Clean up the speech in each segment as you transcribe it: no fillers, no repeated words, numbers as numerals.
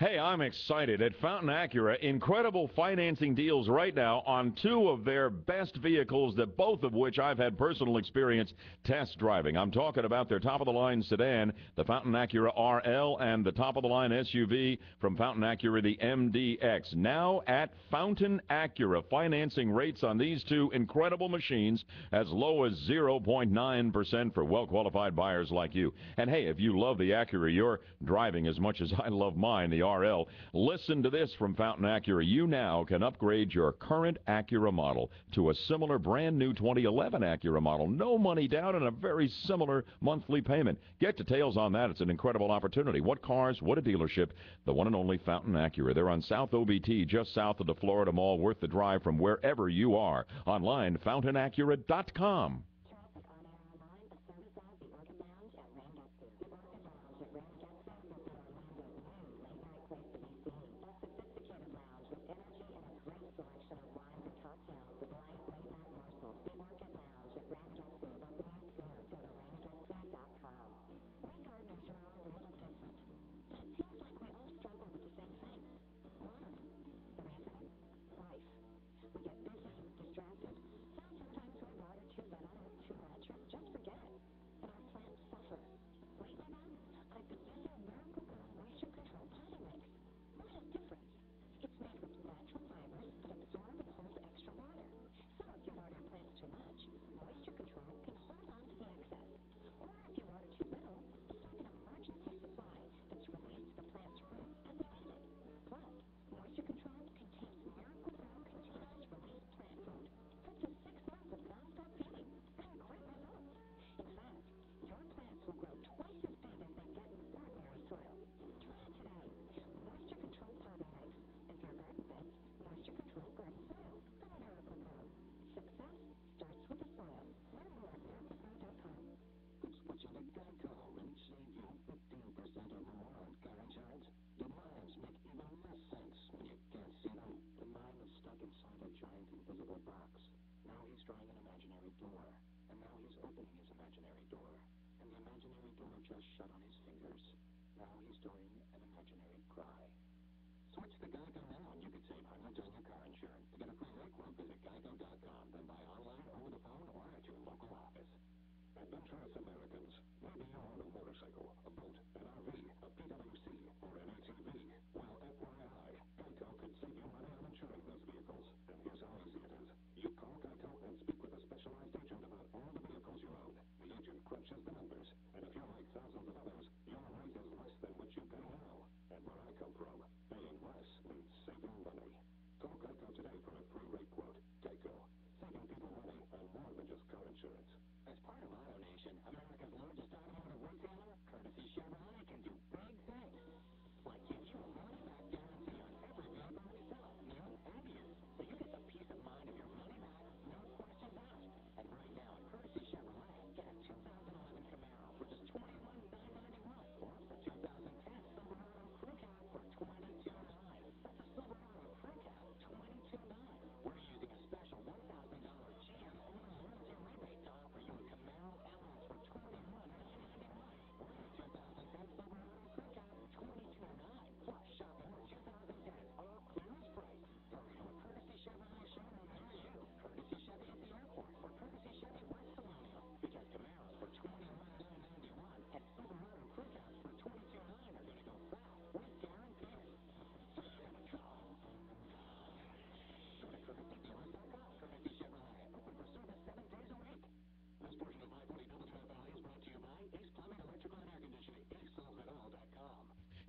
Hey, I'm excited. At Fountain Acura, incredible financing deals right now on two of their best vehicles, that both of which I've had personal experience test driving. I'm talking about their top-of-the-line sedan, the Fountain Acura RL, and the top-of-the-line SUV from Fountain Acura, the MDX. Now at Fountain Acura, financing rates on these two incredible machines as low as 0.9% for well-qualified buyers like you. And hey, if you love the Acura you're driving as much as I love mine, the RL, listen to this from Fountain Acura. You now can upgrade your current Acura model to a similar brand new 2011 Acura model. No money down and a very similar monthly payment. Get details on that. It's an incredible opportunity. What cars, what a dealership. The one and only Fountain Acura. They're on South OBT, just south of the Florida Mall, worth the drive from wherever you are. Online, fountainacura.com.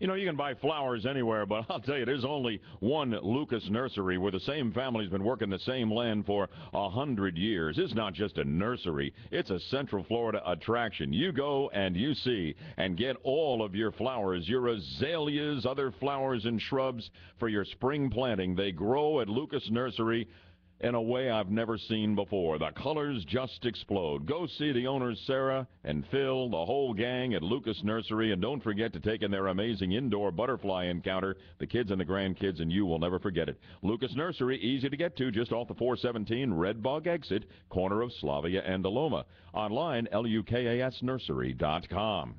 You know, you can buy flowers anywhere, but I'll tell you, there's only one Lucas Nursery where the same family's been working the same land for 100 years. It's not just a nursery. It's a Central Florida attraction. You go and you see and get all of your flowers, your azaleas, other flowers and shrubs for your spring planting. They grow at Lucas Nursery in a way I've never seen before. The colors just explode. Go see the owners, Sarah and Phil, the whole gang at Lucas Nursery, and don't forget to take in their amazing indoor butterfly encounter. The kids and the grandkids and you will never forget it. Lucas Nursery, easy to get to, just off the 417 Red Bug exit, corner of Slavia and Aloma. Online, lukasnursery.com.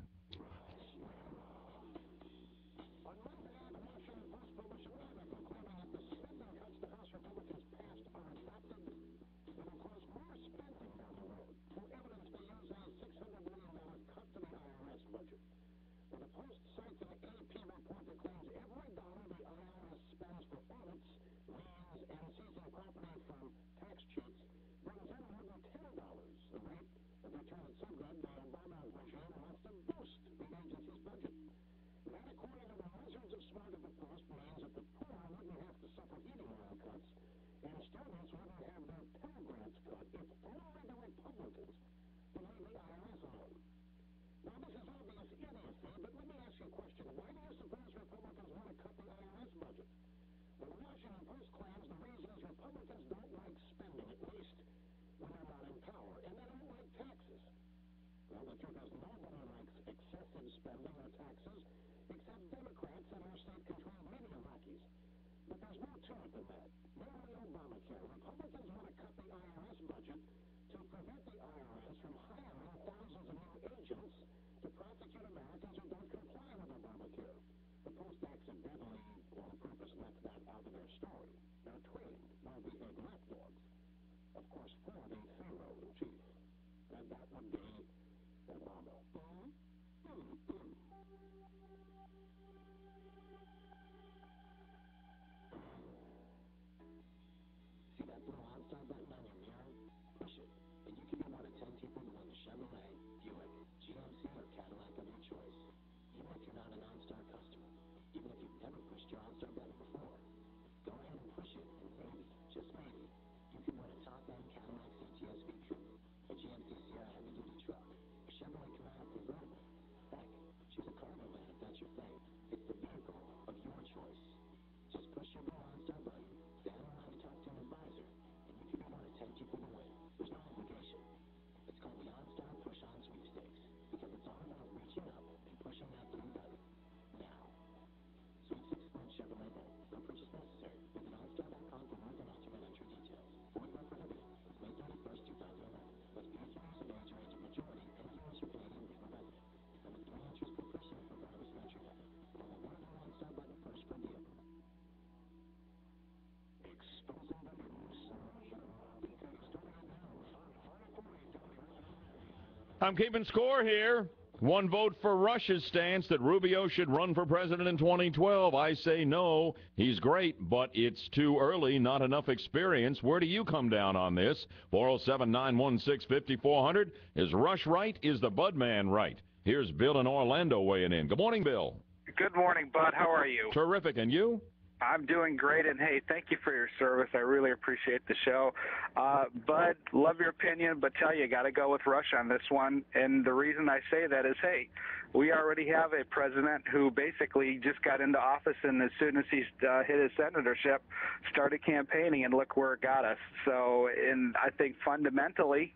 I'm keeping score here. One vote for Rush's stance that Rubio should run for president in 2012. I say no. He's great, but it's too early, not enough experience. Where do you come down on this? 407-916-5400. Is Rush right? Is the Budman right? Here's Bill in Orlando weighing in. Good morning, Bill. Good morning, Bud. How are you? Terrific. And you? I'm doing great, and hey, thank you for your service. I really appreciate the show. Bud, love your opinion, but tell you got to go with Rush on this one. And the reason I say that is, hey, we already have a president who basically just got into office, and as soon as he hit his senatorship, started campaigning, and look where it got us. So, and I think fundamentally,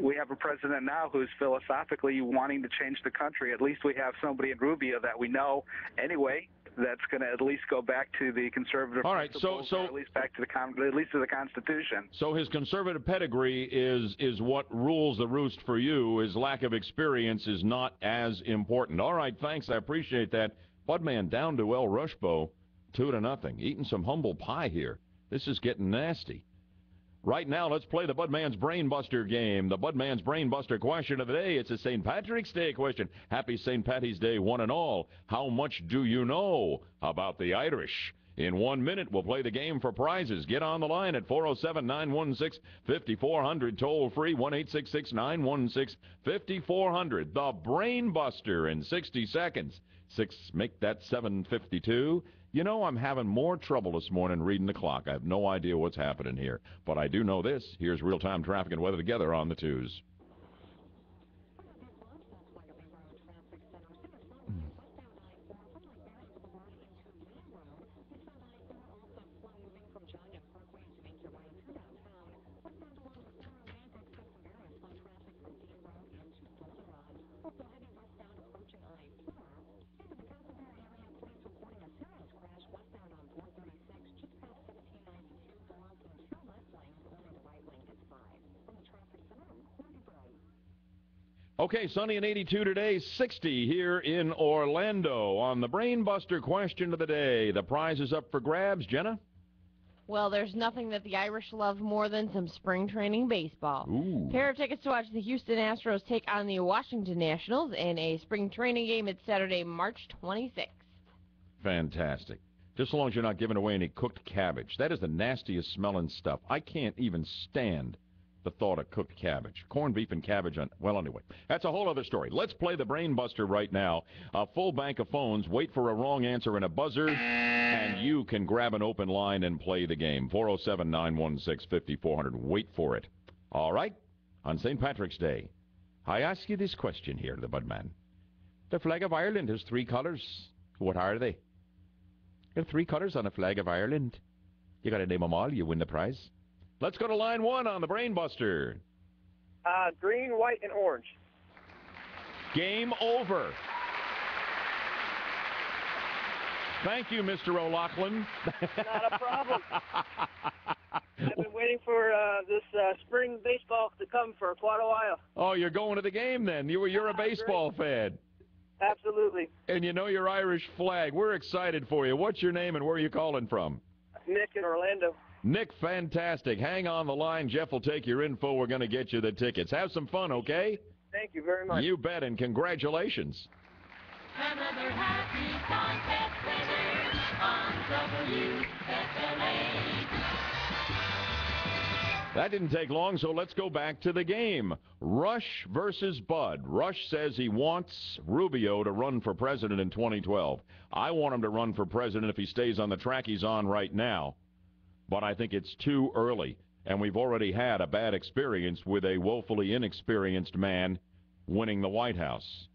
we have a president now who's philosophically wanting to change the country. At least we have somebody in Rubio that we know anyway that's going to at least go back to the conservative principles, or at least back to at least to the Constitution. So his conservative pedigree is what rules the roost for you. His lack of experience is not as important. All right, thanks. I appreciate that. Budman down to El Rushbo, 2-0. Eating some humble pie here. This is getting nasty. Right now, let's play the Budman's Brainbuster game. The Budman's Brainbuster question of the day. It's a St. Patrick's Day question. Happy St. Patty's Day, one and all. How much do you know about the Irish? In 1 minute, we'll play the game for prizes. Get on the line at 407-916-5400. Toll free, 1-866-916-5400. The Brainbuster in 60 seconds. Make that 7:52. You know, I'm having more trouble this morning reading the clock. I have no idea what's happening here. But I do know this. Here's real-time traffic and weather together on the twos. Okay, sunny and 82 today, 60 here in Orlando. On the Brainbuster question of the day, the prize is up for grabs. Jenna? Well, there's nothing that the Irish love more than some spring training baseball. Ooh. Pair of tickets to watch the Houston Astros take on the Washington Nationals in a spring training game. It's Saturday, March 26th. Fantastic. Just as long as you're not giving away any cooked cabbage. That is the nastiest smelling stuff. I can't even stand the thought of cooked cabbage. Corned beef and cabbage on, well, anyway, that's a whole other story. Let's play the Brainbuster right now. A full bank of phones. Wait for a wrong answer and a buzzer, and you can grab an open line and play the game. 407-916-5400. Wait for it. All right? On St. Patrick's Day, I ask you this question here, the Budman. The flag of Ireland has 3 colors. What are they? There are 3 colors on the flag of Ireland. You got to name them all. You win the prize. Let's go to line 1 on the Brainbuster. Green, white, and orange. Game over. Thank you, Mr. O'Loughlin. Not a problem. I've been waiting for this spring baseball to come for quite a while. Oh, you're going to the game then. You're a baseball fan. Absolutely. And you know your Irish flag. We're excited for you. What's your name and where are you calling from? Nick in Orlando. Nick, fantastic. Hang on the line. Jeff will take your info. We're going to get you the tickets. Have some fun, okay? Thank you very much. You bet, and congratulations. Another happy contest winner on WFLA. That didn't take long, so let's go back to the game. Rush versus Bud. Rush says he wants Rubio to run for president in 2012. I want him to run for president if he stays on the track he's on right now. But I think it's too early, and we've already had a bad experience with a woefully inexperienced man winning the White House.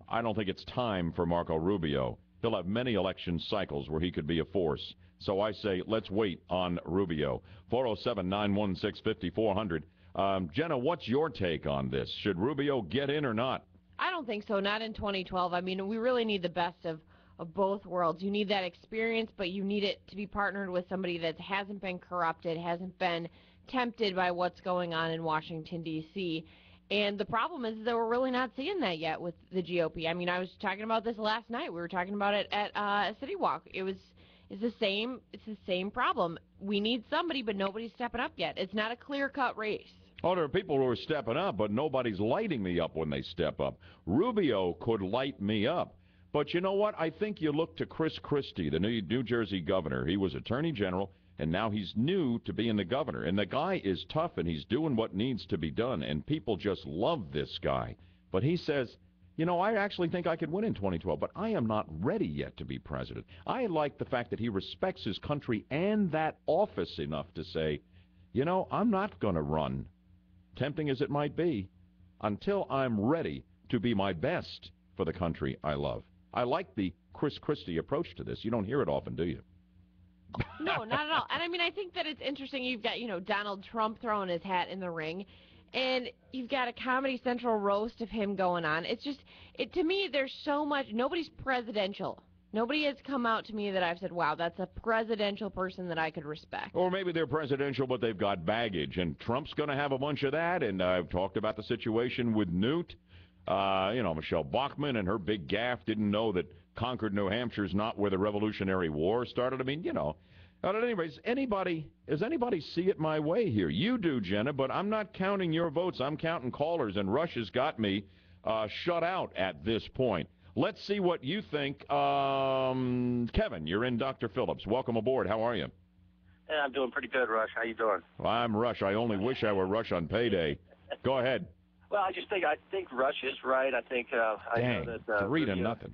I don't think it's time for Marco Rubio. He'll have many election cycles where he could be a force. So I say let's wait on Rubio. 407-916-5400. Jenna, what's your take on this? Should Rubio get in or not? I don't think so, not in 2012. I mean, we really need the best of both worlds. You need that experience, but you need it to be partnered with somebody that hasn't been corrupted, hasn't been tempted by what's going on in Washington, D.C., and the problem is that we're really not seeing that yet with the GOP. I mean, I was talking about this last night. We were talking about it at City Walk. It's the same problem. We need somebody, but nobody's stepping up yet. It's not a clear-cut race. Oh, there are people who are stepping up, but nobody's lighting me up when they step up. Rubio could light me up. But you know what? I think you look to Chris Christie, the New Jersey governor. He was attorney general, and now he's new to being the governor. And the guy is tough, and he's doing what needs to be done, and people just love this guy. But he says, you know, I actually think I could win in 2012, but I am not ready yet to be president. I like the fact that he respects his country and that office enough to say, you know, I'm not going to run, tempting as it might be, until I'm ready to be my best for the country I love. I like the Chris Christie approach to this. You don't hear it often, do you? No, not at all. And I mean, I think that it's interesting. You've got, Donald Trump throwing his hat in the ring, and you've got a Comedy Central roast of him going on. It's just, to me, there's so much. Nobody's presidential. Nobody has come out to me that I've said, wow, that's a presidential person that I could respect. Or maybe they're presidential, but they've got baggage, and Trump's going to have a bunch of that. And I've talked about the situation with Newt. Michelle Bachmann and her big gaffe didn't know that Concord, New Hampshire's not where the Revolutionary War started. I mean, But anyways, does anybody see it my way here? You do, Jenna, but I'm not counting your votes. I'm counting callers, and Rush has got me shut out at this point. Let's see what you think. Kevin, you're in Dr. Phillips. Welcome aboard. How are you? Yeah, I'm doing pretty good, Rush. How you doing? Well, I'm Rush. I only wish I were Rush on payday. Go ahead. Well, I think Rush is right. I think I Dang, know that 3-0.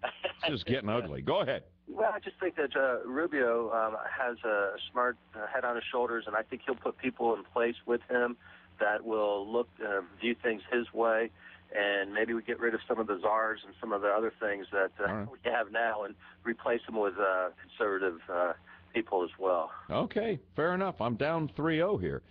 It's just getting ugly. Go ahead. Well, I just think that Rubio has a smart head on his shoulders, and I think he'll put people in place with him that will view things his way, and maybe we get rid of some of the czars and some of the other things that we have now and replace them with conservative people as well. Okay, fair enough. I'm down 3-0 here.